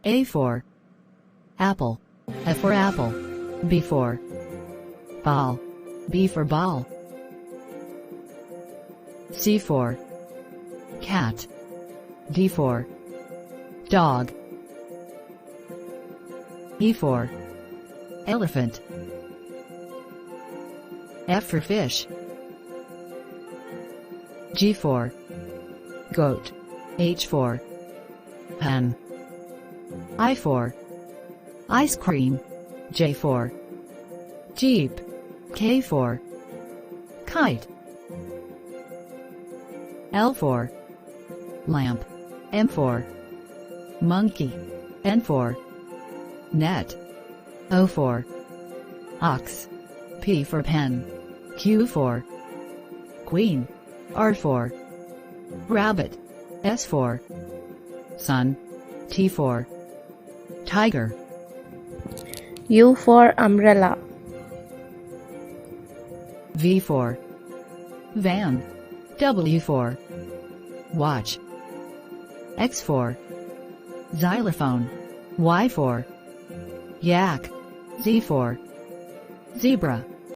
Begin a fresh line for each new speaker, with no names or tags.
A for apple, F for apple, B for ball, B for ball. C for cat, D for dog. E for elephant, F for fish. G for goat, H for pen. I for ice cream, J for jeep, K for kite. L for lamp, M for monkey, N for net. O for ox, P for pen, Q for queen, R for rabbit, S for sun, T for tiger.
U for umbrella.
V for van, W for watch. X for xylophone, Y for yak, Z for zebra.